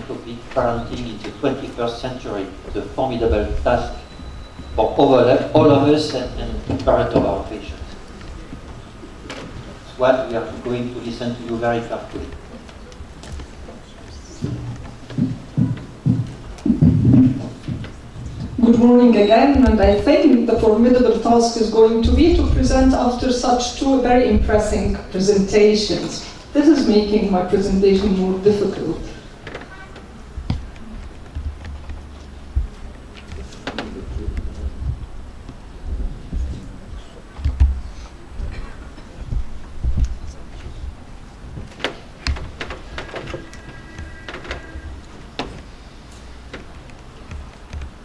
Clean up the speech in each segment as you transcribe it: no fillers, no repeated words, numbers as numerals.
topic, parenting in the 21st century, the formidable task for all of us and parents of our patients. That's what we are going to listen to you very carefully. Good morning again, and I think the formidable task is going to be to present after such two very impressive presentations. This is making my presentation more difficult.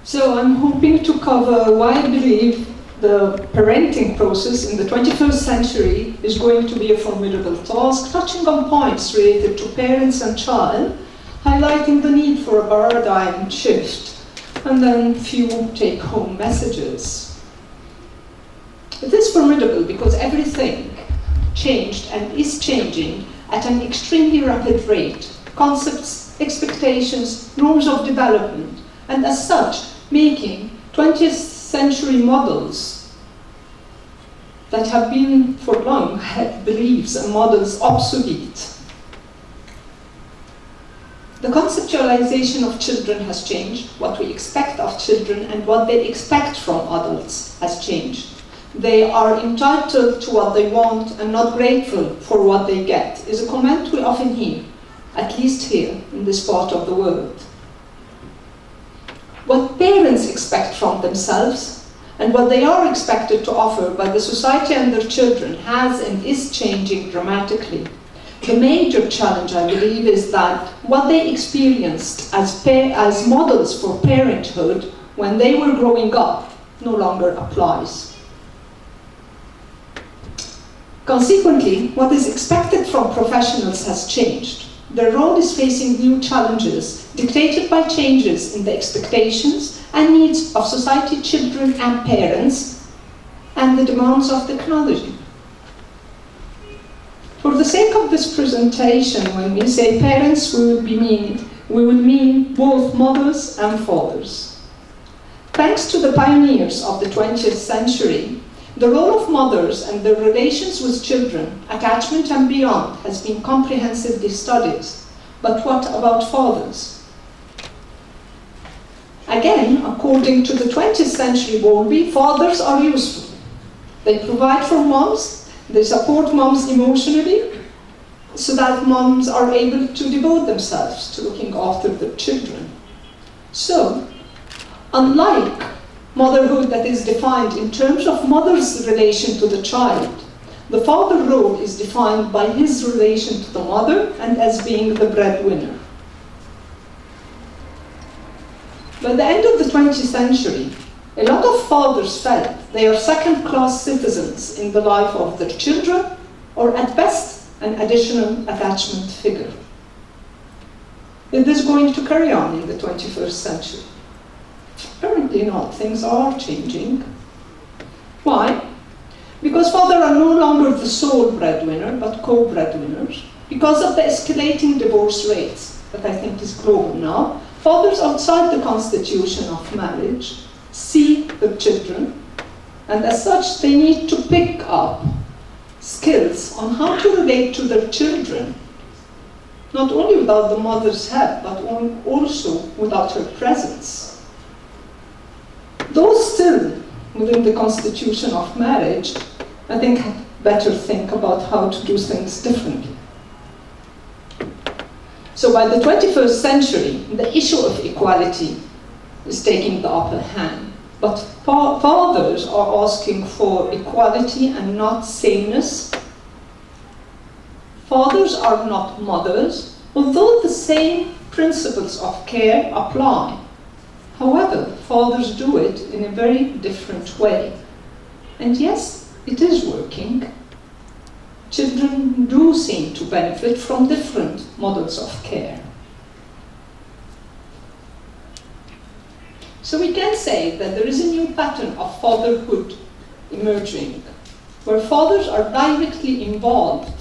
So I'm hoping to cover why I believe the parenting process in the 21st century is going to be a formidable task, touching on points related to parents and child, highlighting the need for a paradigm shift, and then few take-home messages. It is formidable because everything changed and is changing at an extremely rapid rate. Concepts, expectations, norms of development, and as such, making 20th century models that have been for long had beliefs and models obsolete. The conceptualization of children has changed. What we expect of children and what they expect from adults has changed. They are entitled to what they want and not grateful for what they get, is a comment we often hear, at least here in this part of the world. What parents expect from themselves and what they are expected to offer by the society and their children has and is changing dramatically. The major challenge, I believe, is that what they experienced as models for parenthood when they were growing up no longer applies. Consequently, what is expected from professionals has changed. Their role is facing new challenges dictated by changes in the expectations and needs of society, children, and parents, and the demands of technology. For the sake of this presentation, when we say parents, we will mean both mothers and fathers. Thanks to the pioneers of the 20th century, the role of mothers and their relations with children, attachment and beyond, has been comprehensively studied. But what about fathers? Again, according to the 20th century Bowlby, fathers are useful. They provide for moms, they support moms emotionally, so that moms are able to devote themselves to looking after their children. So, unlike motherhood that is defined in terms of mother's relation to the child, the father role is defined by his relation to the mother and as being the breadwinner. By the end of the 20th century, a lot of fathers felt they are second-class citizens in the life of their children, or at best, an additional attachment figure. Is this going to carry on in the 21st century? Apparently not. Things are changing. Why? Because fathers are no longer the sole breadwinner, but co-breadwinners. Because of the escalating divorce rates, that I think is global now, fathers outside the constitution of marriage see their children, and as such they need to pick up skills on how to relate to their children, not only without the mother's help, but also without her presence. Those still within the constitution of marriage, I think, had better think about how to do things differently. So by the 21st century, the issue of equality is taking the upper hand. But fathers are asking for equality and not sameness. Fathers are not mothers, although the same principles of care apply. However, fathers do it in a very different way. And yes, it is working. Children do seem to benefit from different models of care. So we can say that there is a new pattern of fatherhood emerging, where fathers are directly involved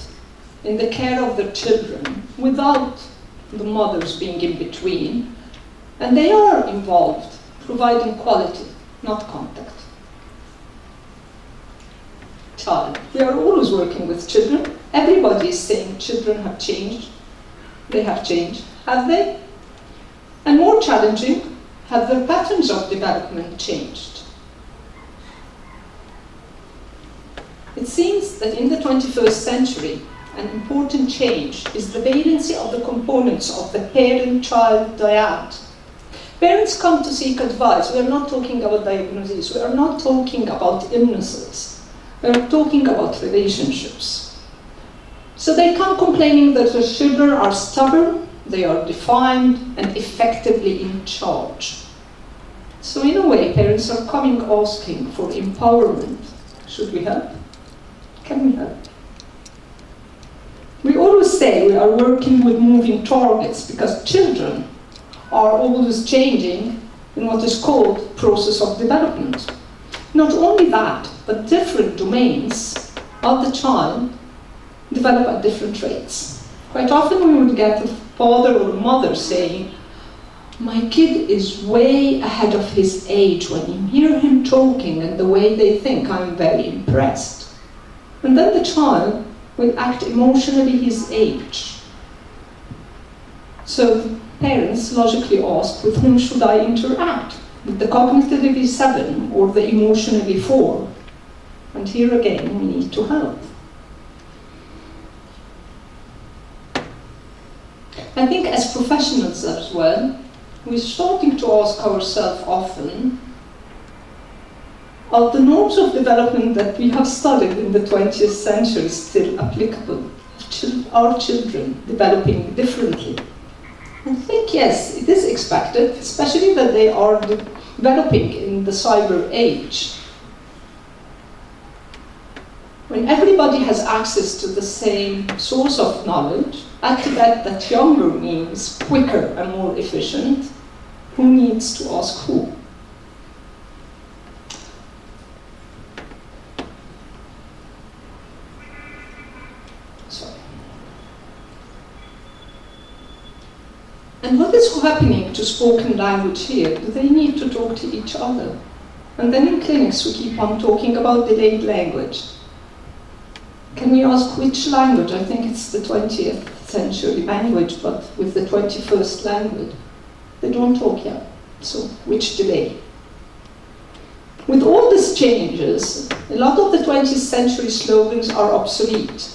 in the care of their children without the mothers being in between, and they are involved, providing quality, not contact. Child. We are always working with children. Everybody is saying children have changed. They have changed. Have they? And more challenging, have their patterns of development changed? It seems that in the 21st century, an important change is the valency of the components of the parent-child dyad. Parents come to seek advice. We are not talking about diagnoses. We are not talking about illnesses. We are talking about relationships. So they come complaining that their children are stubborn, they are defined, and effectively in charge. So in a way, parents are coming asking for empowerment. Should we help? Can we help? We always say we are working with moving targets because children are always changing in what is called process of development. Not only that, but different domains of the child develop at different rates. Quite often we would get a father or a mother saying, my kid is way ahead of his age. When you hear him talking and the way they think, I'm very impressed. And then the child will act emotionally his age. So parents logically ask, with whom should I interact? With the cognitively 7 or the emotionally 4? And here again, we need to help. I think as professionals as well, we're starting to ask ourselves often, are the norms of development that we have studied in the 20th century still applicable? Are children developing differently? I think yes, it is expected, especially that they are developing in the cyber age. When everybody has access to the same source of knowledge, I bet that younger means quicker and more efficient. Who needs to ask who? Sorry. And what is happening to spoken language here? Do they need to talk to each other? And then in clinics we keep on talking about delayed language. Can we ask which language? I think it's the 20th century language, but with the 21st language. They don't talk yet, so which delay? With all these changes, a lot of the 20th century slogans are obsolete.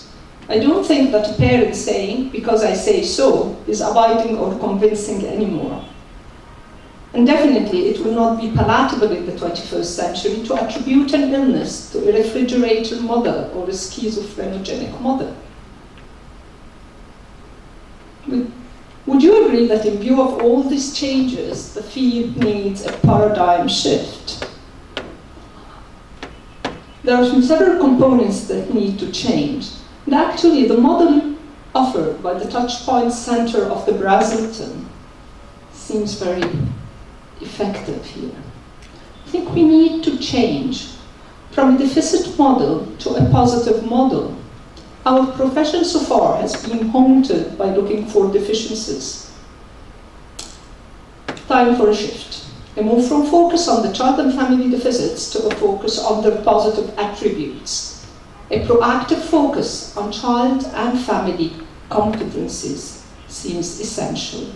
I don't think that a parent saying, because I say so, is abiding or convincing anymore. And definitely it will not be palatable in the 21st century to attribute an illness to a refrigerator mother or a schizophrenic mother. Would you agree that in view of all these changes, the field needs a paradigm shift? There are several components that need to change. And actually, the model offered by the Touchpoint Center of the Brazelton seems very effective here. I think we need to change from a deficit model to a positive model. Our profession so far has been haunted by looking for deficiencies. Time for a shift. A move from focus on the child and family deficits to a focus on their positive attributes. A proactive focus on child and family competencies seems essential.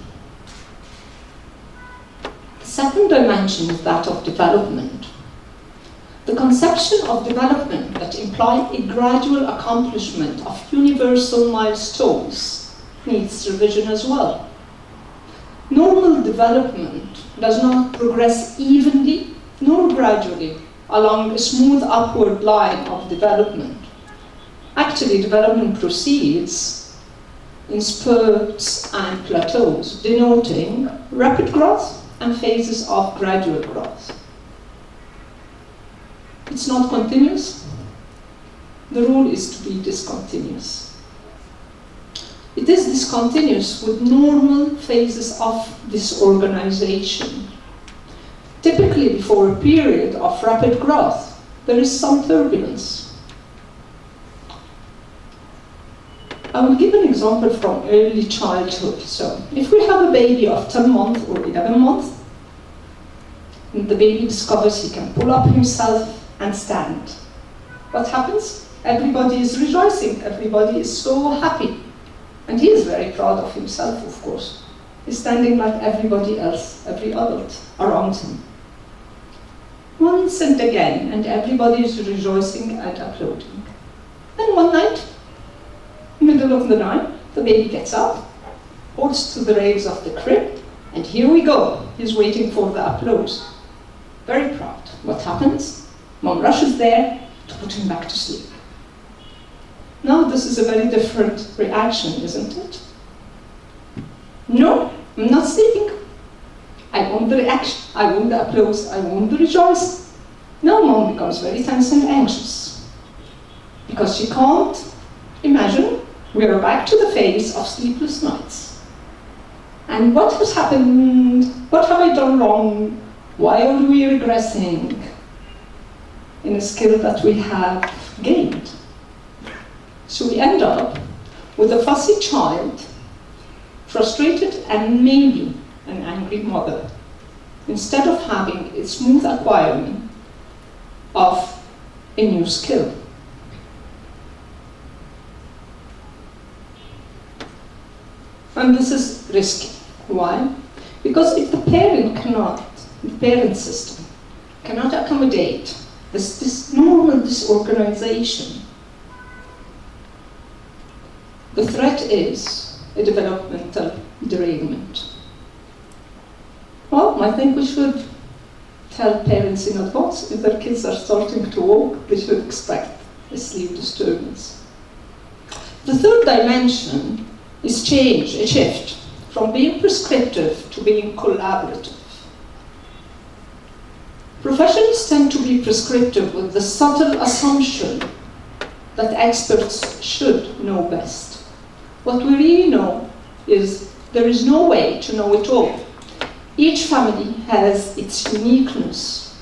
The second dimension is that of development. The conception of development that imply a gradual accomplishment of universal milestones needs revision as well. Normal development does not progress evenly nor gradually along a smooth upward line of development. Actually, development proceeds in spurts and plateaus, denoting rapid growth and phases of gradual growth. It's not continuous. The rule is to be discontinuous. It is discontinuous with normal phases of disorganization. Typically, before a period of rapid growth, there is some turbulence. I will give an example from early childhood. So if we have a baby of 10 months or 11 months, and the baby discovers he can pull up himself and stand, what happens? Everybody is rejoicing, everybody is so happy. And he is very proud of himself, of course. He's standing like everybody else, every adult around him. Once and again, and everybody is rejoicing and applauding. Then one night, middle of the night, the baby gets up, holds to the rails of the crib, and here we go. He's waiting for the applause. Very proud. What happens? Mom rushes there to put him back to sleep. Now this is a very different reaction, isn't it? No, I'm not sleeping. I want the reaction, I want the applause, I want the rejoice. Now Mom becomes very tense and anxious because she can't imagine we are back to the phase of sleepless nights. And what has happened? What have I done wrong? Why are we regressing in a skill that we have gained? So we end up with a fussy child, frustrated and maybe an angry mother, instead of having a smooth acquirement of a new skill. And this is risky. Why? Because if the parent system cannot accommodate this normal disorganization, the threat is a developmental derailment. Well, I think we should tell parents in advance if their kids are starting to walk, they should expect a sleep disturbance. The third dimension is change, a shift from being prescriptive to being collaborative. Professionals tend to be prescriptive with the subtle assumption that experts should know best. What we really know is there is no way to know it all. Each family has its uniqueness.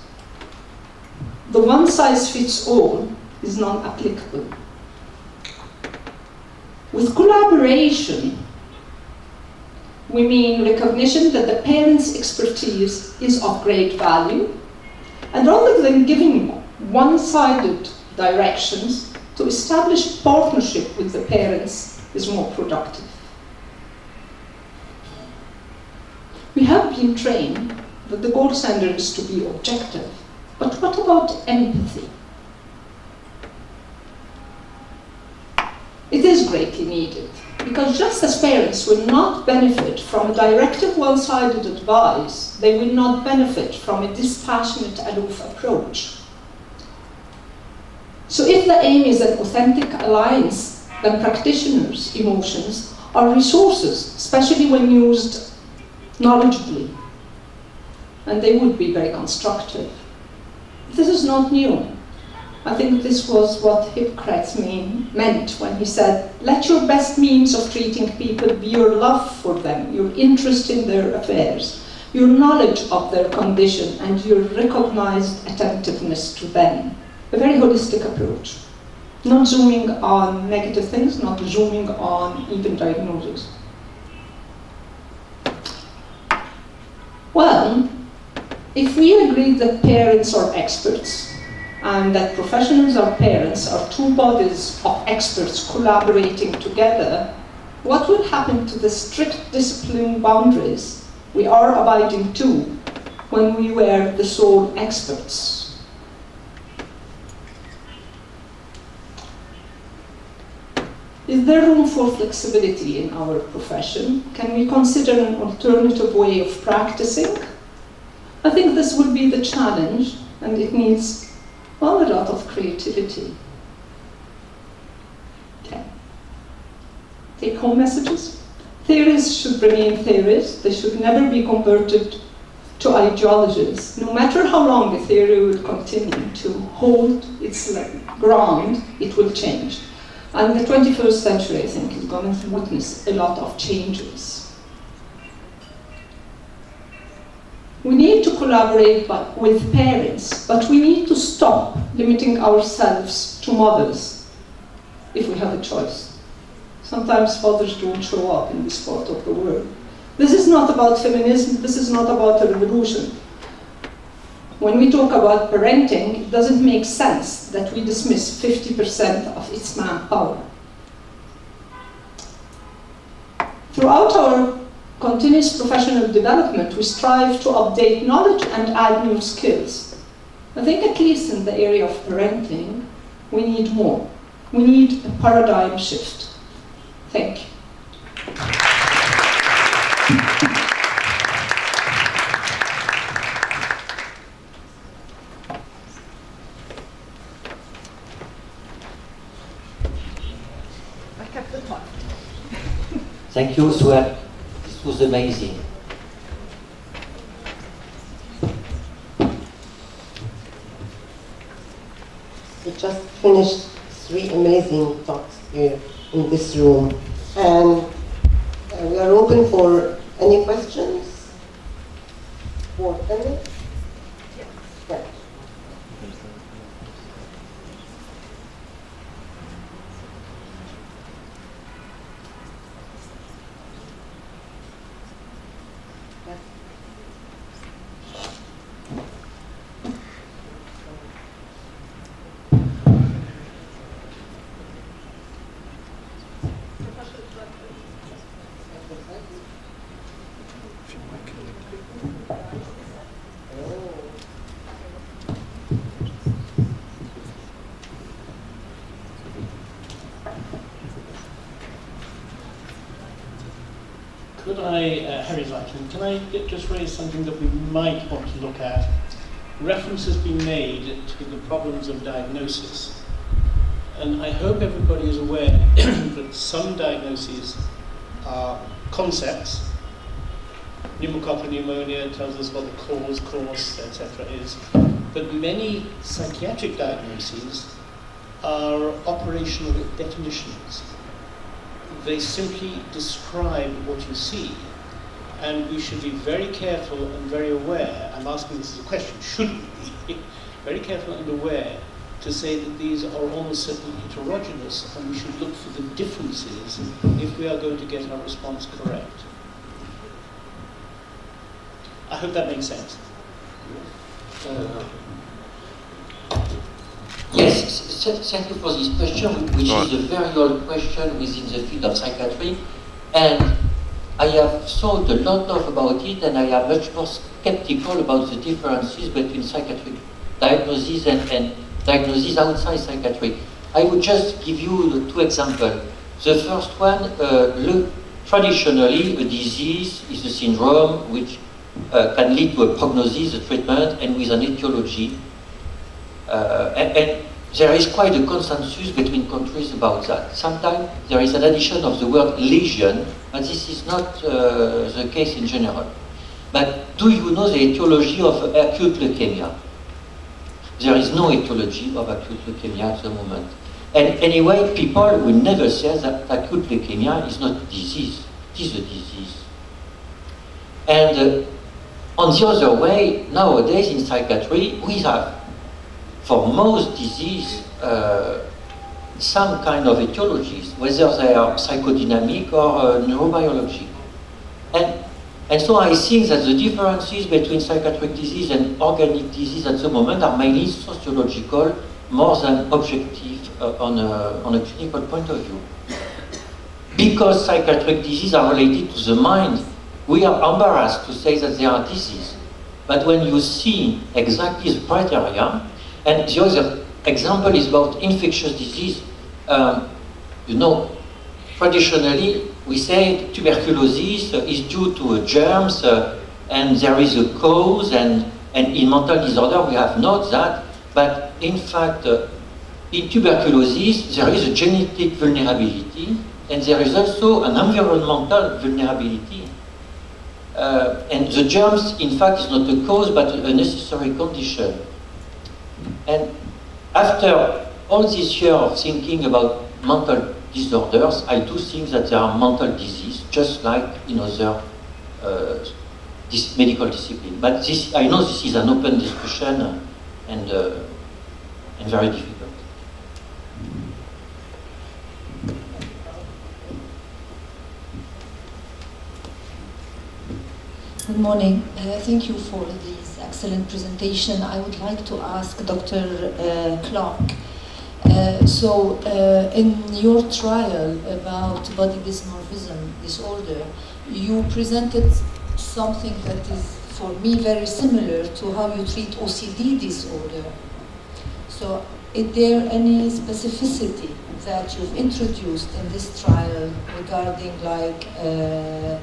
The one-size-fits-all is non-applicable. With collaboration, we mean recognition that the parent's expertise is of great value, and rather than giving one-sided directions, to establish partnership with the parents is more productive. We have been trained that the gold standard is to be objective, but what about empathy? It is greatly needed, because just as parents will not benefit from a directive one-sided advice, they will not benefit from a dispassionate, aloof approach. So if the aim is an authentic alliance, then practitioners' emotions are resources, especially when used knowledgeably, and they would be very constructive. This is not new. I think this was what Hippocrates meant when he said, let your best means of treating people be your love for them, your interest in their affairs, your knowledge of their condition, and your recognized attentiveness to them. A very holistic approach. Not zooming on negative things, not zooming on even diagnosis. Well, if we agree that parents are experts, and that professionals or parents are two bodies of experts collaborating together, what will happen to the strict discipline boundaries we are abiding to when we were the sole experts? Is there room for flexibility in our profession? Can we consider an alternative way of practicing? I think this will be the challenge, and it needs a lot of creativity. Okay. Take-home messages. Theories should remain theories. They should never be converted to ideologies. No matter how long a theory will continue to hold its ground, it will change. And the 21st century, I think, is going to witness a lot of changes. We need to collaborate with parents, but we need to stop limiting ourselves to mothers if we have a choice. Sometimes fathers don't show up in this part of the world. This is not about feminism, this is not about a revolution. When we talk about parenting, it doesn't make sense that we dismiss 50% of its manpower. Throughout our continuous professional development, we strive to update knowledge and add new skills. I think at least in the area of parenting, we need more. We need a paradigm shift. Thank you. I kept the thought. Thank you, Suat. This was amazing. We just finished 3 amazing talks here in this room, and we are open for any questions for Emily. Yeah. Could I, Harry Zeichman, can I just raise something that we might want to look at? Reference has been made to the problems of diagnosis. And I hope everybody is aware that some diagnoses are concepts. Pneumococcal pneumonia tells us what the cause, etc. is. But many psychiatric diagnoses are operational definitions. They simply describe what you see, and we should be very careful and very aware. I'm asking this as a question, should we be very careful and aware to say that these are almost certainly heterogeneous, and we should look for the differences if we are going to get our response correct. I hope that makes sense. Yes, thank you for this question, which is a very old question within the field of psychiatry. And I have thought a lot about it, and I am much more skeptical about the differences between psychiatric diagnoses and diagnoses outside psychiatry. I would just give you 2 examples. The first one, traditionally, a disease is a syndrome which can lead to a prognosis, a treatment, and with an etiology. And there is quite a consensus between countries about that. Sometimes there is an addition of the word lesion, and this is not the case in general. But do you know the etiology of acute leukemia? There is no etiology of acute leukemia at the moment. And anyway, people will never say that acute leukemia is not a disease. It is a disease. And on the other way, nowadays in psychiatry, we have, for most disease, some kind of etiologies, whether they are psychodynamic or neurobiologic. And so I think that the differences between psychiatric disease and organic disease at the moment are mainly sociological, more than objective on a clinical point of view. Because psychiatric diseases are related to the mind, we are embarrassed to say that they are disease. But when you see exactly the criteria, and the other example is about infectious disease. Traditionally, we say tuberculosis is due to germs, and there is a cause, and in mental disorder we have not that. But in fact, in tuberculosis, there is a genetic vulnerability, and there is also an environmental vulnerability. And the germs, in fact, is not a cause, but a necessary condition. And after all this year of thinking about mental disorders, I do think that there are mental diseases, just like in other medical disciplines. But this, I know this is an open discussion and very difficult. morning. Thank you for this excellent presentation. I would like to ask Dr. Clark. In your trial about body dysmorphism disorder, you presented something that is, for me, very similar to how you treat OCD disorder. So, is there any specificity that you've introduced in this trial regarding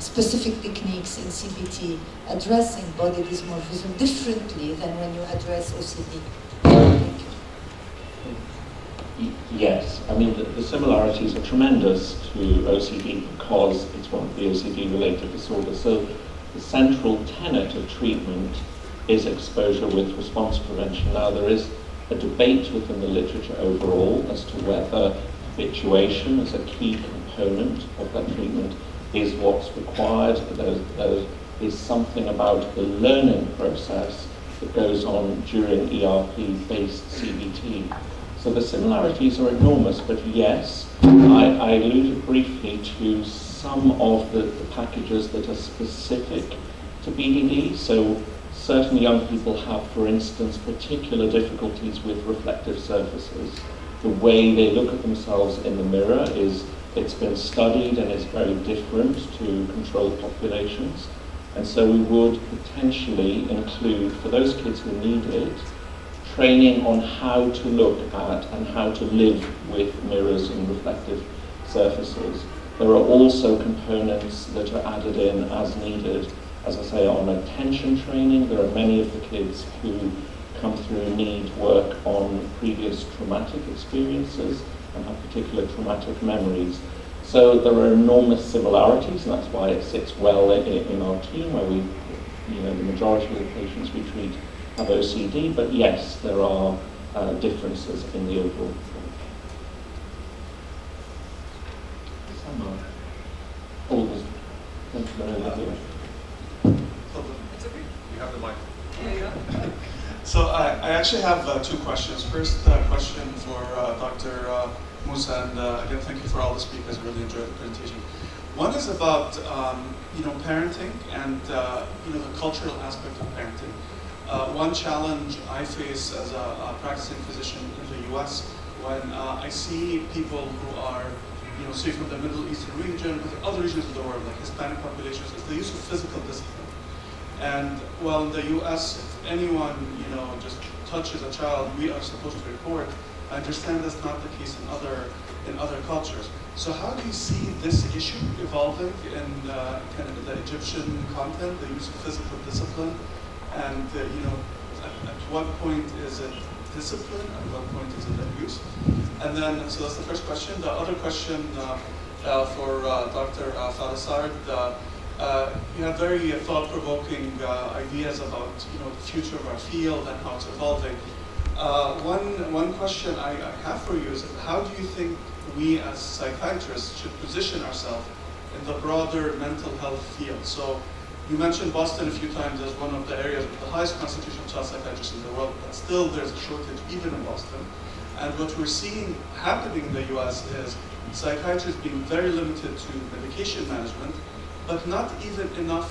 specific techniques in CBT addressing body dysmorphism differently than when you address OCD? Thank you. Yes, I mean the similarities are tremendous to OCD because it's one of the OCD-related disorders. So the central tenet of treatment is exposure with response prevention. Now there is a debate within the literature overall as to whether habituation as a key component of that treatment is what's required. There is something about the learning process that goes on during ERP-based CBT. So the similarities are enormous, but yes, I alluded briefly to some of the packages that are specific to BDD. So certain young people have, for instance, particular difficulties with reflective surfaces. The way they look at themselves in the mirror it's been studied and is very different to controlled populations. And so we would potentially include, for those kids who need it, training on how to look at and how to live with mirrors and reflective surfaces. There are also components that are added in as needed. As I say, on attention training, there are many of the kids who come through need work on previous traumatic experiences and have particular traumatic memories. So there are enormous similarities, and that's why it sits well in our team, where the majority of the patients we treat have OCD, but yes, there are differences in the overall. Always. Thank you very much. It's okay. You have the mic. So I actually have two questions. First question for Dr. Musa, and again, thank you for all the speakers. I really enjoyed the presentation. One is about parenting and the cultural aspect of parenting. One challenge I face as a practicing physician in the U.S. when I see people who are say from the Middle Eastern region, or other regions of the world, like Hispanic populations, is the use of physical discipline. And while in the U.S., if anyone just touches a child, we are supposed to report. I understand that's not the case in other cultures. So how do you see this issue evolving in kind of the Egyptian content, the use of physical discipline, and at what point is it discipline, at what point is it abuse? And then, so that's the first question. The other question for Dr. Falasard, you have very thought-provoking ideas about the future of our field and how it's evolving. One question I have for you is, how do you think we as psychiatrists should position ourselves in the broader mental health field? So you mentioned Boston a few times as one of the areas with the highest concentration of child psychiatrists in the world, but still there's a shortage even in Boston. And what we're seeing happening in the US is psychiatrists being very limited to medication management, but not even enough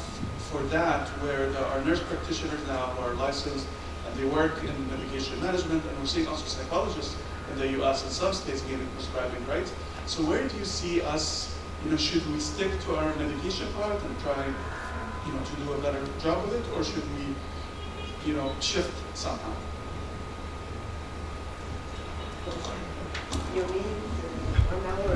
for that, where there are nurse practitioners now who are licensed and they work in medication management, and we're seeing also psychologists in the US and some states gaining prescribing rights. So where do you see us, should we stick to our medication part and try to do a better job with it, or should we shift somehow? You need 1 hour.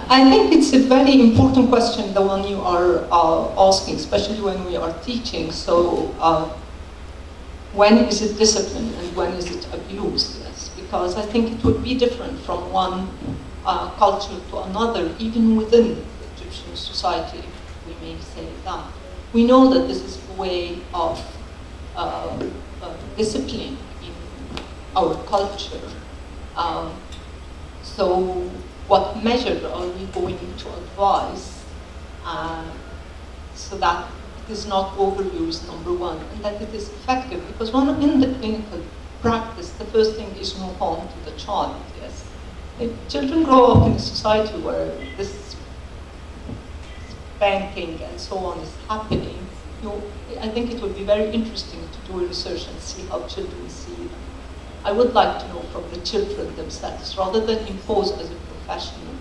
I think it's a very important question, the one you are asking, especially when we are teaching. So when is it discipline and when is it abuse? Yes, because I think it would be different from one culture to another, even within the Egyptian society, we may say that. We know that this is a way of discipline in our culture. So what measure are we going to advise so that it is not overused, number one, and that it is effective? Because in the clinical practice, the first thing is no harm to the child, yes. If children grow up in a society where this banking and so on is happening, I think it would be very interesting to do research and see how children see them. I would like to know from the children themselves, rather than impose as a professional.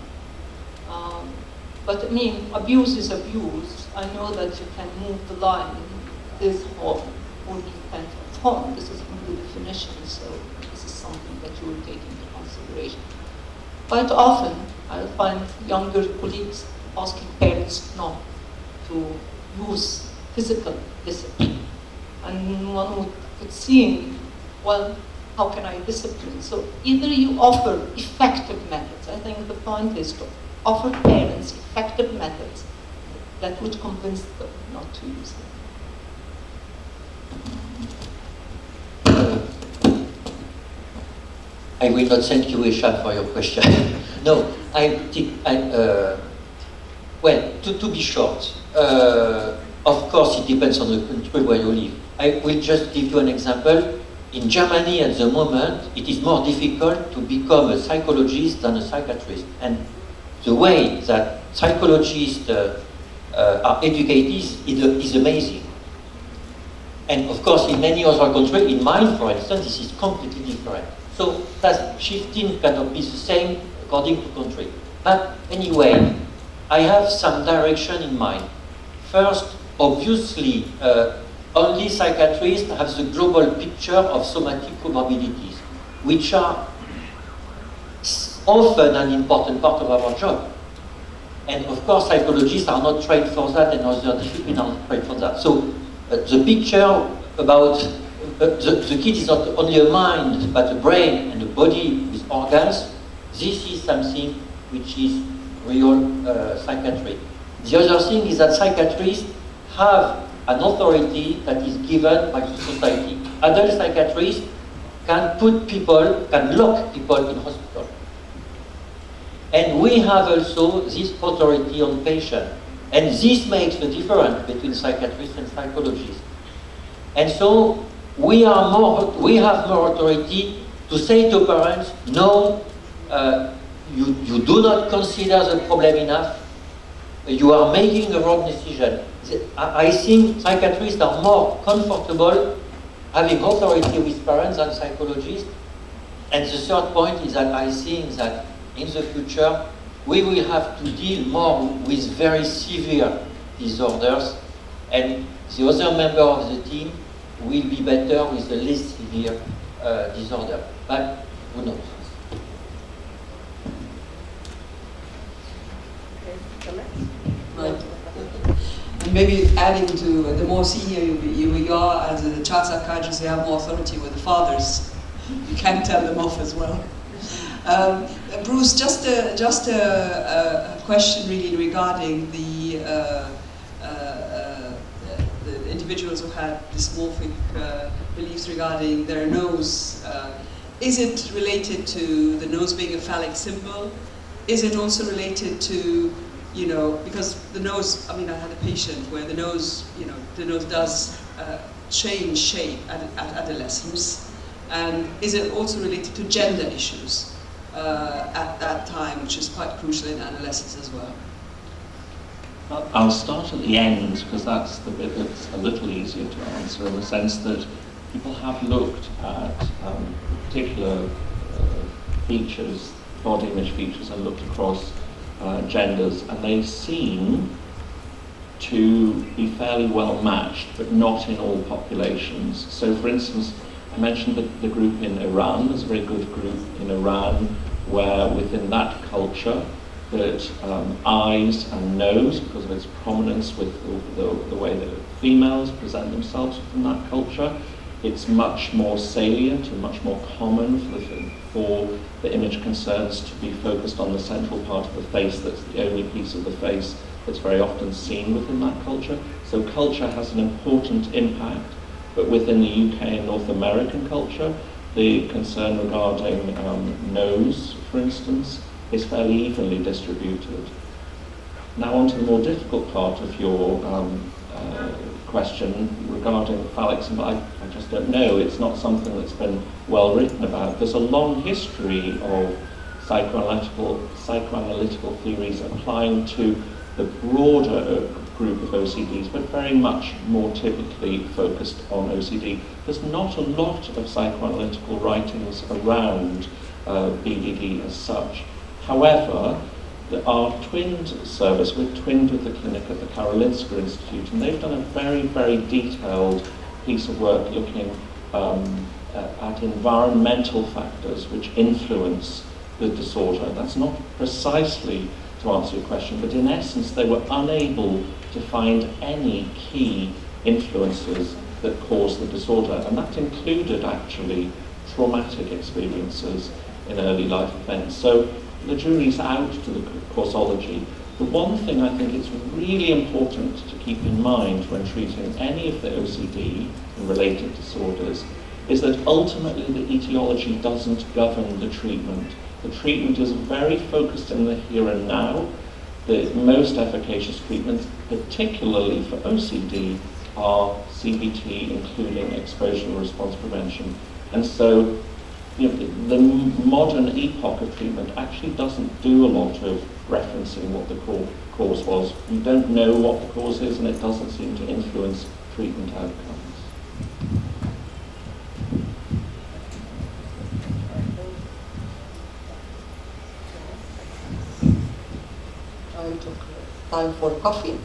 But I mean, abuse is abuse. I know that you can move the line in this harm or the intent of harm. This is in the definition, so this is something that you will take into consideration. Quite often, I find younger colleagues asking parents not to use physical discipline. And one would see, well, how can I discipline? So either you offer effective methods. I think the point is to offer parents effective methods that would convince them not to use them. I will not thank you, Isha, for your question. No, I think, well, to be short, of course it depends on the country where you live. I will just give you an example. In Germany at the moment, it is more difficult to become a psychologist than a psychiatrist. And the way that psychologists are educated is amazing. And of course, in many other countries, in mine, for instance, this is completely different. So that shifting cannot be the same according to country. But anyway, I have some direction in mind. First, obviously, only psychiatrists have the global picture of somatic comorbidities, which are often an important part of our job. And of course, psychologists are not trained for that, and other disciplines are not trained for that. So the picture about the kid is not only a mind, but a brain and a body with organs. This is something which is real psychiatry. The other thing is that psychiatrists have an authority that is given by the society. Adult psychiatrists can lock people in hospital. And we have also this authority on patients. And this makes the difference between psychiatrists and psychologists. And so we have more authority to say to parents, no, you do not consider the problem enough. You are making a wrong decision. I think psychiatrists are more comfortable having authority with parents than psychologists. And the third point is that I think that in the future, we will have to deal more with very severe disorders, and the other member of the team will be better with the less severe disorder. But who knows? Right. And maybe adding to the more senior you are as a child psychiatrist, you have more authority with the fathers. You can tell them off as well. Bruce, just a question really regarding the individuals who had dysmorphic beliefs regarding their nose. Is it related to the nose being a phallic symbol? Is it also related to, because the nose, I had a patient where the nose, the nose does change shape at adolescence. And is it also related to gender issues at that time, which is quite crucial in adolescence as well? I'll start at the end, because that's the bit that's a little easier to answer, in the sense that people have looked at particular features, body image features, and looked across genders, and they seem to be fairly well matched, but not in all populations. So for instance, I mentioned the group in Iran. There's a very good group in Iran where within that culture that eyes and nose, because of its prominence with the way that females present themselves within that culture, it's much more salient and much more common for the image concerns to be focused on the central part of the face. That's the only piece of the face that's very often seen within that culture. So culture has an important impact. But within the UK and North American culture, the concern regarding nose, for instance, is fairly evenly distributed. Now on to the more difficult part of your question regarding phallic symbol. I just don't know. It's not something that's been well written about. There's a long history of psychoanalytical theories applying to the broader group of OCDs, but very much more typically focused on OCD. There's not a lot of psychoanalytical writings around BDD as such. However, our twinned service, we're twinned with the clinic at the Karolinska Institute, and they've done a very, very detailed piece of work looking at environmental factors which influence the disorder. That's not precisely to answer your question, but in essence they were unable to find any key influences that cause the disorder, and that included actually traumatic experiences in early life events. So the jury's out to the causology. The one thing I think it's really important to keep in mind when treating any of the OCD and related disorders is that ultimately the etiology doesn't govern the treatment. The treatment is very focused in the here and now. The most efficacious treatments, particularly for OCD, are CBT, including exposure response prevention. And so the modern epoch of treatment actually doesn't do a lot of referencing what the cause was. We don't know what the cause is, and it doesn't seem to influence treatment outcomes. I took time for coffee.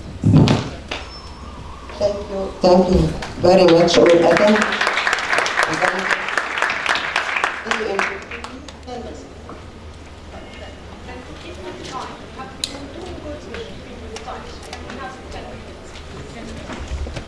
Thank you very much all.